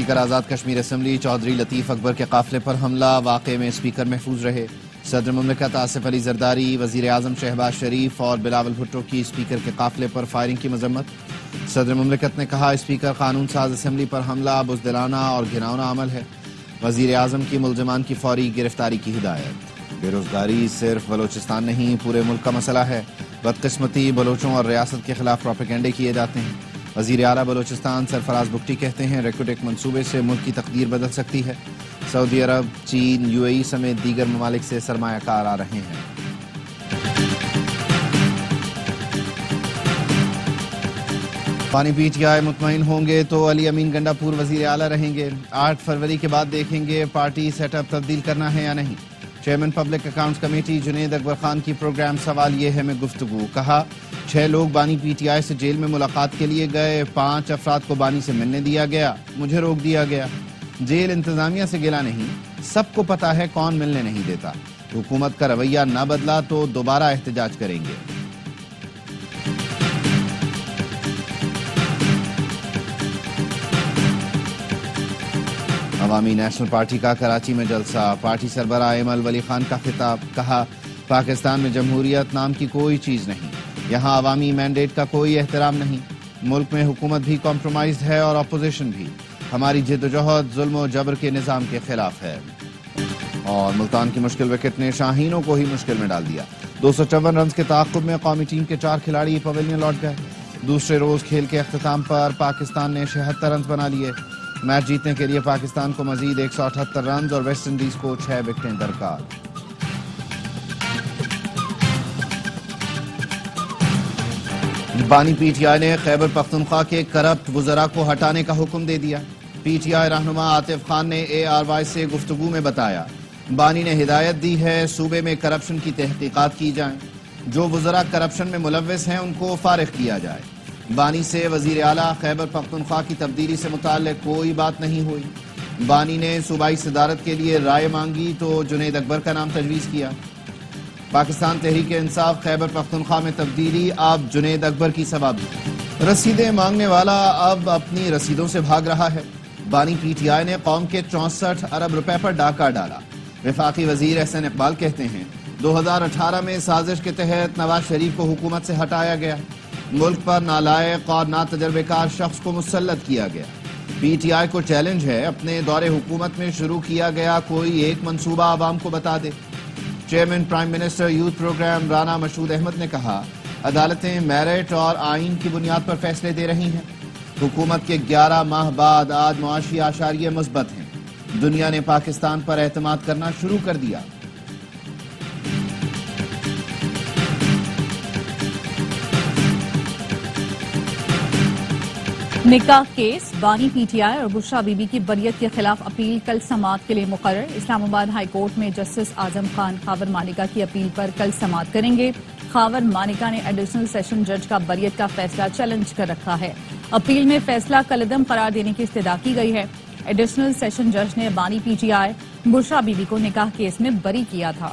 Speaker Azad Kashmir assembly Chaudhry لطیف اکبر کے قافلے پر حملہ، واقعے میں اسپیکر محفوظ رہے۔ صدر مملکت آصف علی زرداری، وزیر اعظم شہباز شریف اور بلاول بھٹو کی اسپیکر کے قافلے پر فائرنگ کی مذمت۔ صدر مملکت نے کہا اسپیکر قانون ساز اسمبلی پر حملہ بزدلانہ اور گھناؤنا عمل ہے۔ وزیر اعظم کی ملزمان کی فوری گرفتاری کی ہدایت۔ بے روزگاری صرف بلوچستان نہیں پورے ملک کا مسئلہ ہے، بدقسمتی بلوچوں اور ریاست کے خلاف پروپیگنڈے کیے جاتے ہیں۔ وزیر اعلیٰ بلوچستان سرفراز بگٹی کہتے ہیں ریکوٹیک منصوبے سے ملک کی تقدیر بدل سکتی ہے۔ سعودی عرب، چین، یو اے ای سمیت دیگر ممالک سے سرمایہ کار آ رہے ہیں۔ بانی پی ٹی آئی مطمئن ہوں گے تو علی امین گنڈا پور وزیر اعلیٰ رہیں گے۔ 8 فروری کے بعد دیکھیں گے پارٹی سیٹ اپ تبدیل کرنا ہے یا نہیں۔ Chairman public accounts committee Junaid Akbar Khan کی پروگرام سوال یہ ہے میں گفتگو۔ کہا 6 لوگ بانی پی ٹی آئی سے جیل میں ملاقات کے لیے گئے، 5 افراد کو بانی سے ملنے دیا گیا، مجھے روک دیا گیا۔ جیل انتظامیہ سے گلا نہیں، سب کو پتا ہے کون ملنے نہیں دیتا۔ حکومت کا رویہ نہ بدلا تو دوبارہ احتجاج کریں گے۔ عوامی نیشنل پارٹی کا کراچی میں جلسہ، پارٹی سربراہ ایمل ولی خان کا خطاب۔ کہا پاکستان میں جمہوریت نام کی کوئی چیز نہیں، یہاں عوامی مینڈیٹ کا کوئی احترام نہیں، ملک میں حکومت بھی کمپرومائزڈ ہے اور اپوزیشن بھی، ہماری جدوجہد ظلم و جبر کے نظام کے خلاف ہے۔ اور ملتان کی مشکل وکٹ نے شاہینوں کو ہی مشکل میں ڈال دیا۔ 254 رنز کے تعاقب میں قومی ٹیم کے 4 کھلاڑی پویلین لوٹ گئے۔ دوسرے روز کھیل کے اختتام پر پاکستان نے 76 رنز بنا لیے۔ میچ جیتنے کے لیے پاکستان کو مزید 178 رنز اور ویسٹ انڈیز کو 6 وکٹیں درکار۔ بانی پی ٹی آئی نے خیبر پختونخوا کے کرپٹ وزراء کو ہٹانے کا حکم دے دیا۔ پی ٹی آئی رہنما عاطف خان نے اے آر وائی سے گفتگو میں بتایا بانی نے ہدایت دی ہے صوبے میں کرپشن کی تحقیقات کی جائیں، جو وزراء کرپشن میں ملوث ہیں ان کو فارغ کیا جائے۔ بانی سے وزیر اعلیٰ خیبر پختونخوا کی تبدیلی سے متعلق کوئی بات نہیں ہوئی۔ بانی نے صوبائی صدارت کے لیے رائے مانگی تو جنید اکبر کا نام تجویز کیا۔ پاکستان تحریک انصاف خیبر پختونخوا میں تبدیلی اب جنید اکبر کی سبب۔ رسیدیں مانگنے والا اب اپنی رسیدوں سے بھاگ رہا ہے۔ بانی پی ٹی آئی نے قوم کے 64 ارب روپے پر ڈاکہ ڈالا۔ وفاقی وزیر احسن اقبال کہتے ہیں 2018 میں سازش کے تحت نواز شریف کو حکومت سے ہٹایا گیا، ملک پر نالائق اور ناتجربہ کار شخص کو مسلط کیا گیا۔ پی ٹی آئی کو چیلنج ہے اپنے دور حکومت میں شروع کیا گیا کوئی ایک منصوبہ عوام کو بتا دے۔ Chairman prime minister youth programme Rana Mashhood Ahmed نے کہا عدالتیں میرٹ اور آئین کی بنیاد پر فیصلے دے رہی ہیں۔ حکومت کے 11 ماہ بعد آج معاشی اعشاریے مثبت ہیں، دنیا نے پاکستان پر اعتماد کرنا شروع کر دیا۔ نکاح کیس، بانی پی ٹی آئی اور بشرا بی بی کی بریت کے خلاف اپیل کل سماعت کے لیے مقرر۔ اسلام آباد ہائی کورٹ میں جسٹس اعظم خان خاور مانیکا کی اپیل پر کل سماعت کریں گے۔ خاور مانیکا نے ایڈیشنل سیشن جج کا بریت کا فیصلہ چیلنج کر رکھا ہے۔ اپیل میں فیصلہ کالعدم قرار دینے کی استدعا کی گئی ہے۔ ایڈیشنل سیشن جج نے بانی P T I Bushra be be کو نکاح کیس میں بری کیا تھا۔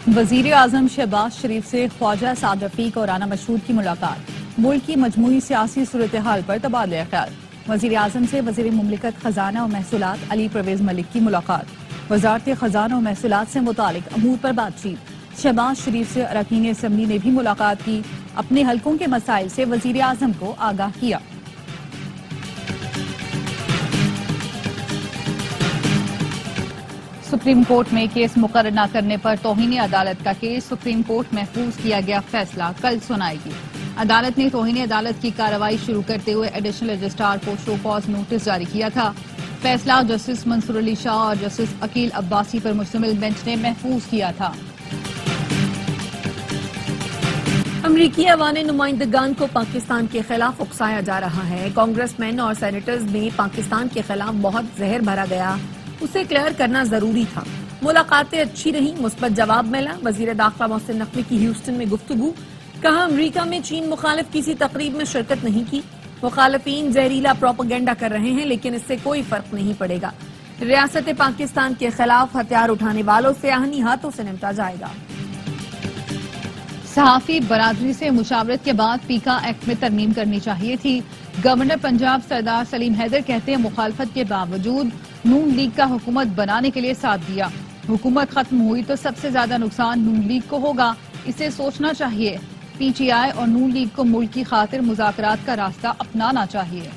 وزیر اعظم شہباز شریف سے خواجہ سعد رفیق اور رانا مشہود کی ملاقات، ملک کی مجموعی سیاسی صورتحال پر تبادلہ خیال۔ وزیر اعظم سے وزیر مملکت خزانہ و محصولات علی پرویز ملک کی ملاقات، وزارت خزانہ و محصولات سے متعلق امور پر بات چیت۔ شہباز شریف سے اراکین اسمبلی نے بھی ملاقات کی، اپنے حلقوں کے مسائل سے وزیر اعظم کو آگاہ کیا۔ سپریم کورٹ میں کیس مقرر نہ کرنے پر توہین عدالت کا کیس، سپریم کورٹ محفوظ کیا گیا فیصلہ کل سنائے گی۔ عدالت نے توہین عدالت کی کارروائی شروع کرتے ہوئے ایڈیشنل رجسٹرار کو شو کاز نوٹس جاری کیا تھا۔ فیصلہ جسٹس منصور علی شاہ اور جسٹس عقیل عباسی پر مشتمل بینچ نے محفوظ کیا تھا۔ امریکی ایوان نمائندگان کو پاکستان کے خلاف اکسایا جا رہا ہے۔ کانگریس مین اور سینیٹرز میں پاکستان کے خلاف بہت زہر بھرا گیا، اسے کلیئر کرنا ضروری تھا۔ ملاقاتیں اچھی رہیں، مثبت جواب ملا۔ وزیر داخلہ محسن نقوی کی ہیوسٹن میں گفتگو، کہا امریکہ میں چین مخالف کسی تقریب میں شرکت نہیں کی، مخالفین زہریلا پروپیگنڈا کر رہے ہیں لیکن اس سے کوئی فرق نہیں پڑے گا۔ ریاست پاکستان کے خلاف ہتھیار اٹھانے والوں سے آہنی ہاتھوں سے نمٹا جائے گا۔ صحافی برادری سے مشاورت کے بعد پیکا ایکٹ میں ترمیم کرنی چاہیے تھی. گورنر پنجاب سردار سلیم حیدر کہتے ہیں مخالفت کے باوجود نون لیگ کا حکومت بنانے کے لیے ساتھ دیا. حکومت ختم ہوئی تو سب سے زیادہ نقصان نون لیگ کو ہوگا, اسے سوچنا چاہیے. پی ٹی آئی اور نون لیگ کو ملک کی خاطر مذاکرات کا راستہ اپنانا چاہیے.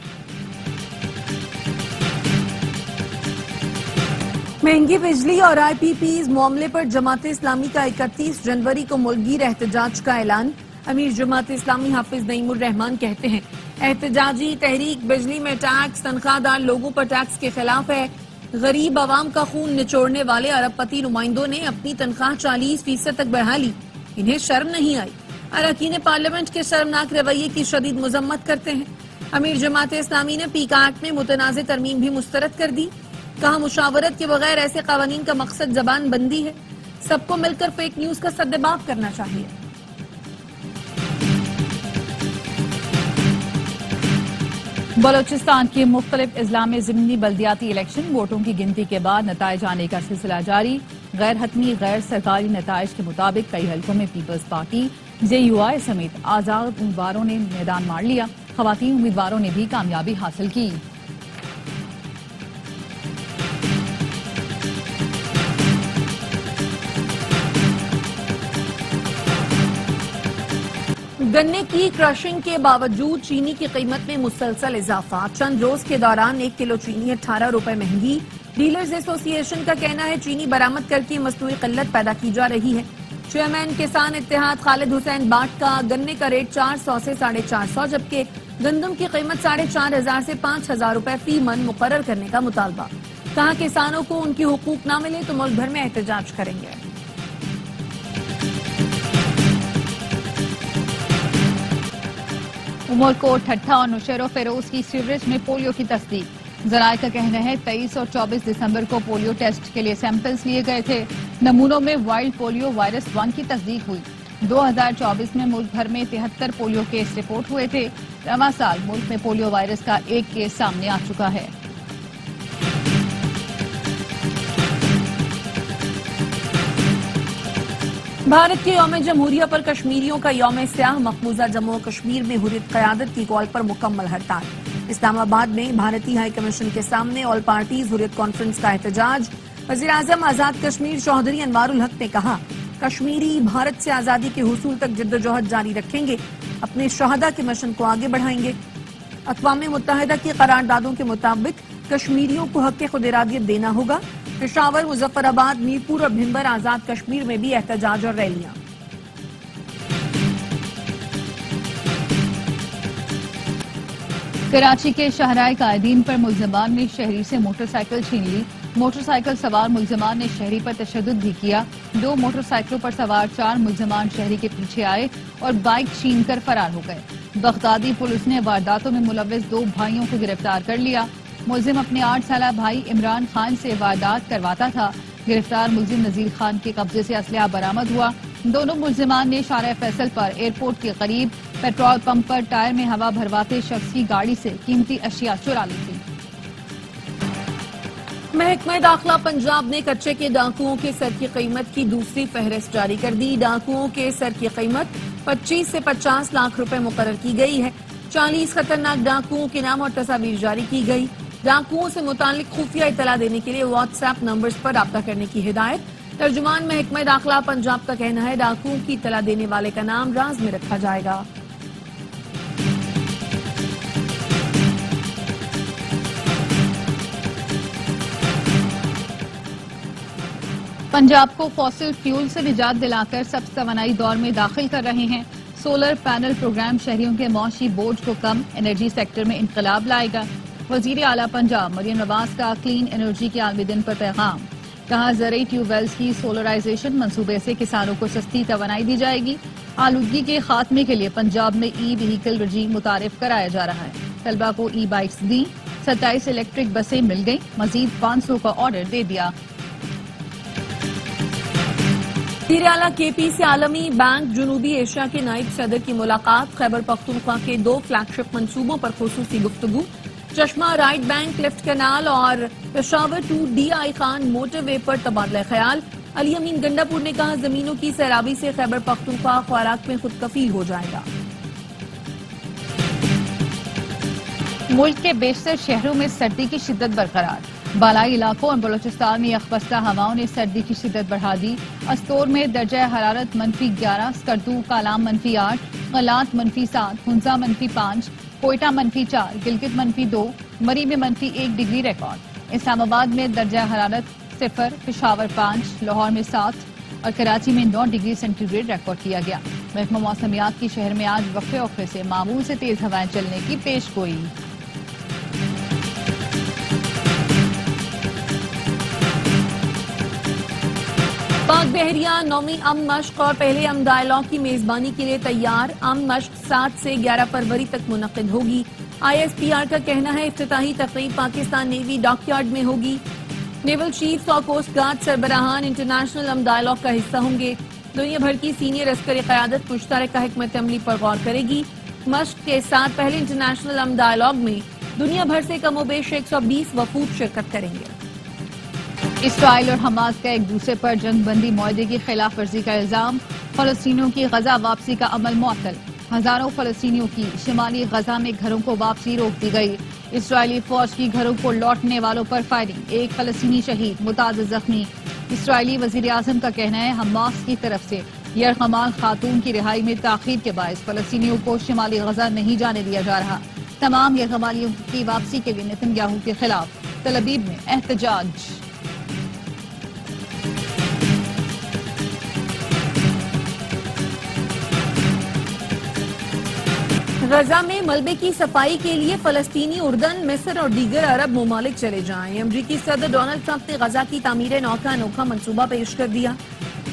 مہنگی بجلی اور آئی پی پیز معاملے پر جماعت اسلامی کا 31 جنوری کو ملک گیر احتجاج کا اعلان. امیر جماعت اسلامی حافظ نعیم الرحمان کہتے ہیں احتجاجی تحریک بجلی میں ٹیکس, تنخواہ دار لوگوں پر ٹیکس کے خلاف ہے. غریب عوام کا خون نچوڑنے والے ارب پتی نمائندوں نے اپنی تنخواہ 40% تک بڑھا لی. انہیں شرم نہیں آئی. اراکین پارلیمنٹ کے شرمناک رویے کی شدید مذمت کرتے ہیں. امیر جماعت اسلامی نے پیکا ایکٹ میں متنازع ترمیم بھی مسترد کر دی. کہا مشاورت کے بغیر ایسے قوانین کا مقصد زبان بندی ہے. سب کو مل کر فیک نیوز کا سدباب کرنا چاہیے. بلوچستان کے مختلف اضلاع میں ضمنی بلدیاتی الیکشن ووٹوں کی گنتی کے بعد نتائج آنے کا سلسلہ جاری. غیر حتمی غیر سرکاری نتائج کے مطابق کئی حلقوں میں پیپلز پارٹی, جے یو آئی سمیت آزاد امیدواروں نے میدان مار لیا. خواتین امیدواروں نے بھی کامیابی حاصل کی. گنے کی کرشنگ کے باوجود چینی کی قیمت میں مسلسل اضافہ. چند روز کے دوران 1 کلو چینی 18 روپے مہنگی. ڈیلرز ایسوسی ایشن کا کہنا ہے چینی برآمد کر کے مصنوعی قلت پیدا کی جا رہی ہے. چیئرمین کسان اتحاد خالد حسین باٹ کا گنے کا ریٹ 400 سے 450, جبکہ گندم کی قیمت 4500 سے 5000 روپے فی من مقرر کرنے کا مطالبہ. کہا کسانوں کو ان کی حقوق نہ ملے تو ملک بھر میں احتجاج کریں گے. عمرکوٹ, ٹھٹھہ اور نوشہرہ فیروز کی سیوریج میں پولیو کی تصدیق. ذرائع کا کہنا ہے 23 اور 24 دسمبر کو پولیو ٹیسٹ کے لیے سیمپلز لیے گئے تھے. نمونوں میں وائلڈ پولیو وائرس 1 کی تصدیق ہوئی. 2024 میں ملک بھر میں 73 پولیو کیس رپورٹ ہوئے تھے. رواں سال ملک میں پولیو وائرس کا 1 کیس سامنے آ چکا ہے. بھارت کے یوم جمہوریہ پر کشمیریوں کا یوم سیاہ. مقبوضہ جموں و کشمیر میں حریت قیادت کی کال پر مکمل ہڑتال. اسلام آباد میں بھارتی ہائی کمیشن کے سامنے آل پارٹیز حریت کانفرنس کا احتجاج. وزیراعظم آزاد کشمیر چودھری انوار الحق نے کہا کشمیری بھارت سے آزادی کے حصول تک جدوجہد جاری رکھیں گے, اپنے شہداء کے مشن کو آگے بڑھائیں گے. اقوام متحدہ کی قراردادوں کے مطابق کشمیریوں کو حق خود ارادیت دینا ہوگا. پشاور, مظفر آباد, میرپور اور بھنبر آزاد کشمیر میں بھی احتجاج اور ریلیاں. کراچی کے شاہراہ قائدین پر ملزمان نے شہری سے موٹر سائیکل چھین لی. موٹر سائیکل سوار ملزمان نے شہری پر تشدد بھی کیا. 2 موٹر سائیکلوں پر سوار 4 ملزمان شہری کے پیچھے آئے اور بائک چھین کر فرار ہو گئے. بغدادی پولیس نے وارداتوں میں ملوث 2 بھائیوں کو گرفتار کر لیا. ملزم اپنے 8 سالہ بھائی عمران خان سے واردات کرواتا تھا. گرفتار ملزم نذیر خان کے قبضے سے اسلحہ برآمد ہوا. دونوں ملزمان نے شارع فیصل پر ایئرپورٹ کے قریب پیٹرول پمپ پر ٹائر میں ہوا بھرواتے شخص کی گاڑی سے قیمتی اشیاء چرا لی تھی. محکمہ داخلہ پنجاب نے کچے کے ڈاکوؤں کے سر کی قیمت کی دوسری فہرست جاری کر دی. ڈاکوؤں کے سر کی قیمت 25 سے 50 لاکھ روپے مقرر کی گئی ہے. 40 خطرناک ڈاکوؤں کے نام اور تصاویر جاری کی گئی. ڈاکوؤں سے متعلق خفیہ اطلاع دینے کے لیے واٹس ایپ نمبرز پر رابطہ کرنے کی ہدایت. ترجمان محکمہ داخلہ پنجاب کا کہنا ہے ڈاکوؤں کی اطلاع دینے والے کا نام راز میں رکھا جائے گا. پنجاب کو فوسل فیول سے نجات دلا کر سبز توانائی دور میں داخل کر رہے ہیں. سولر پینل پروگرام شہریوں کے معاشی بوجھ کو کم, انرجی سیکٹر میں انقلاب لائے گا. وزیر اعلیٰ پنجاب مریم نواز کا کلین انرجی کے عالمی دن پر پیغام. کہا زرعی ٹیوب ویلز کی سولرائزیشن منصوبے سے کسانوں کو سستی توانائی دی جائے گی. آلودگی کے خاتمے کے لیے پنجاب میں ای وہیکل رجیم متعارف کرایا جا رہا ہے. طلبہ کو ای بائکس دی. 27 الیکٹرک بسیں مل گئیں. مزید 500 کا آرڈر دے دیا. وزیر اعلیٰ کے پی سے عالمی بینک جنوبی ایشیا کے نائب صدر کی ملاقات. خیبر پختونخوا کے 2 فلیگ شپ منصوبوں پر خصوصی گفتگو. چشمہ رائٹ بینک لفٹ کینال اور Peshawar to D I Khan motorway پر تبادلہ خیال. علی امین گنڈاپور نے کہا زمینوں کی سیرابی سے خیبر پختونخوا خوراک میں خود کفیل ہو جائے گا۔ ملک کے بیشتر شہروں میں سردی کی شدت برقرار، بالائی علاقوں اور بلوچستان میں یخبستہ ہواؤں نے سردی کی شدت بڑھا دی۔ استور میں درجہ حرارت -11، سکردو کالام -8، غلات -7، ہنزا -5، کوئٹہ -4، گلگت -2، مری میں -1 ڈگری ریکارڈ۔ اسلام آباد میں درجہ حرارت 0، پشاور 5، لاہور میں 7 اور کراچی میں 9 ڈگری سینٹی گریڈ ریکارڈ کیا گیا۔ محکمہ موسمیات کی شہر میں آج وقفے وقفے سے معمول سے تیز ہوائیں چلنے کی پیش گوئی۔ پاک بحریہ نویں امن مشق اور پہلے امن ڈائیلاگ کی میزبانی کے لیے تیار۔ امن مشق 7 سے 11 فروری تک منعقد ہوگی۔ ISPR کا کہنا ہے افتتاحی تقریب پاکستان نیوی ڈاک یارڈ میں ہوگی۔ نیول چیفز اور کوسٹ گارڈ سربراہان انٹرنیشنل امن ڈائیلاگ کا حصہ ہوں گے۔ دنیا بھر کی سینئر عسکری قیادت مشترکہ حکمت عملی پر غور کرے گی۔ مشق کے ساتھ پہلے انٹرنیشنل امن ڈائیلاگ میں دنیا بھر سے کم و بیش 120 وفود شرکت کریں گے۔ اسرائیل اور حماس کا ایک دوسرے پر جنگ بندی معاہدے کی خلاف ورزی کا الزام، فلسطینیوں کی غزہ واپسی کا عمل معطل۔ ہزاروں فلسطینیوں کی شمالی غزہ میں گھروں کو واپسی روک دی گئی۔ اسرائیلی فوج کی گھروں کو لوٹنے والوں پر فائرنگ، ایک فلسطینی شہید، متعدد زخمی۔ اسرائیلی وزیر اعظم کا کہنا ہے حماس کی طرف سے یرغمال خاتون کی رہائی میں تاخیر کے باعث فلسطینیوں کو شمالی غزہ نہیں جانے دیا جا رہا۔ تمام یرغمالیوں کی واپسی کے لیے نتن یاہو کے خلاف تل ابیب میں احتجاج۔ غزہ میں ملبے کی صفائی کے لیے فلسطینی اردن، مصر اور دیگر عرب ممالک چلے جائیں۔ امریکی صدر ڈونلڈ ٹرمپ نے غزہ کی تعمیر نو کا انوکھا منصوبہ پیش کر دیا۔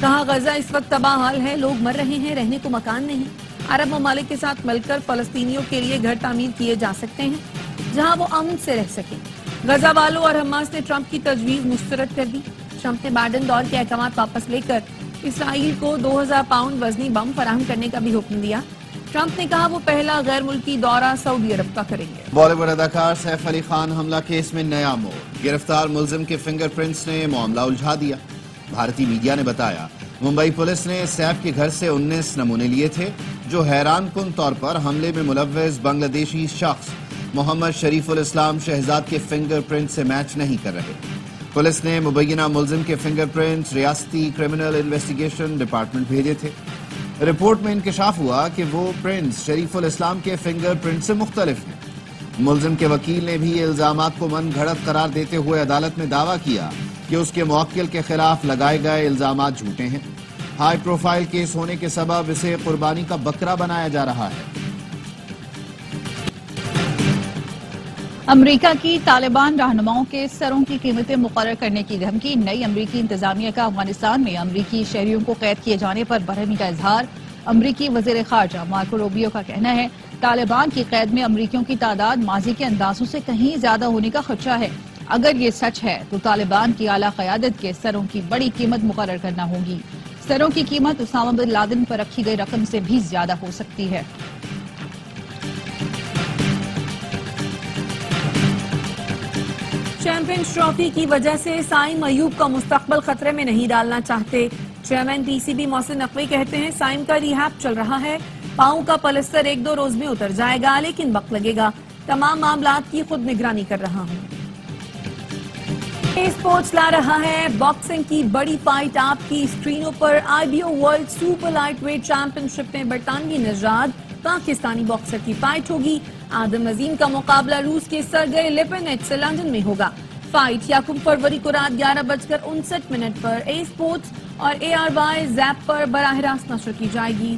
کہا غزہ اس وقت تباہ حال ہے، لوگ مر رہے ہیں، رہنے کو مکان نہیں۔ عرب ممالک کے ساتھ مل کر فلسطینیوں کے لیے گھر تعمیر کیے جا سکتے ہیں جہاں وہ امن سے رہ سکیں۔ غزہ والوں اور حماس نے ٹرمپ کی تجویز مسترد کر دی۔ ٹرمپ نے بائیڈن دور کے احکامات واپس لے کر اسرائیل کو 2000 پاؤنڈ وزنی بم فراہم کرنے کا بھی حکم دیا۔ ٹرمپ نے کہا وہ پہلا غیر ملکی دورہ سعودی عرب کا کریں گے۔ بالی ووڈ اداکار سیف علی خان حملہ کیس میں نیا موڑ، گرفتار ملزم کے فنگر پرنٹس نے معاملہ الجھا دیا۔ بھارتی میڈیا نے بتایا ممبئی پولیس نے سیف کے گھر سے 19 نمونے لیے تھے جو حیران کن طور پر حملے میں ملوث بنگلہ دیشی شخص محمد شریف الاسلام شہزاد کے فنگر پرنٹ سے میچ نہیں کر رہے۔ پولیس نے مبینہ ملزم کے فنگر پرنٹس ریاستی کرمنل انویسٹیگیشن ڈپارٹمنٹ بھیجے تھے۔ رپورٹ میں انکشاف ہوا کہ وہ پرنٹس شریف الاسلام کے فنگر پرنٹ سے مختلف ہیں۔ ملزم کے وکیل نے بھی الزامات کو من گھڑت قرار دیتے ہوئے عدالت میں دعویٰ کیا کہ اس کے موکل کے خلاف لگائے گئے الزامات جھوٹے ہیں۔ ہائی پروفائل کیس ہونے کے سبب اسے قربانی کا بکرا بنایا جا رہا ہے۔ امریکہ کی طالبان رہنماؤں کے سروں کی قیمتیں مقرر کرنے کی دھمکی، نئی امریکی انتظامیہ کا افغانستان میں امریکی شہریوں کو قید کیے جانے پر برہمی کا اظہار۔ امریکی وزیر خارجہ مارکو روبیو کا کہنا ہے طالبان کی قید میں امریکیوں کی تعداد ماضی کے اندازوں سے کہیں زیادہ ہونے کا خدشہ ہے۔ اگر یہ سچ ہے تو طالبان کی اعلیٰ قیادت کے سروں کی بڑی قیمت مقرر کرنا ہوگی۔ سروں کی قیمت اسامہ بن لادن پر رکھی گئی رقم سے بھی زیادہ ہو سکتی ہے۔ چیمپئنز ٹرافی کی وجہ سے سائم ایوب کا مستقبل خطرے میں نہیں ڈالنا چاہتے۔ چیئرمین PCB محسن نقوی کہتے ہیں سائم کا ریہیب چل رہا ہے، پاؤں کا پلستر 1-2 روز میں اتر جائے گا لیکن وقت لگے گا، تمام معاملات کی خود نگرانی کر رہا ہوں۔ اسپورٹس لا رہا ہے باکسنگ کی بڑی فائٹ آپ کی اسکرینوں پر۔ IBO world super lightweight championship میں برطانوی نژاد پاکستانی باکسر کی فائٹ ہوگی۔ آدم عظیم کا مقابلہ روس کے سرگئی لیپینیٹ سے لندن میں ہوگا۔ فائٹ 1 فروری کو رات 11:59 پر اے اسپورٹس اور ARY زیپ پر براہ راست نشر کی جائے گی۔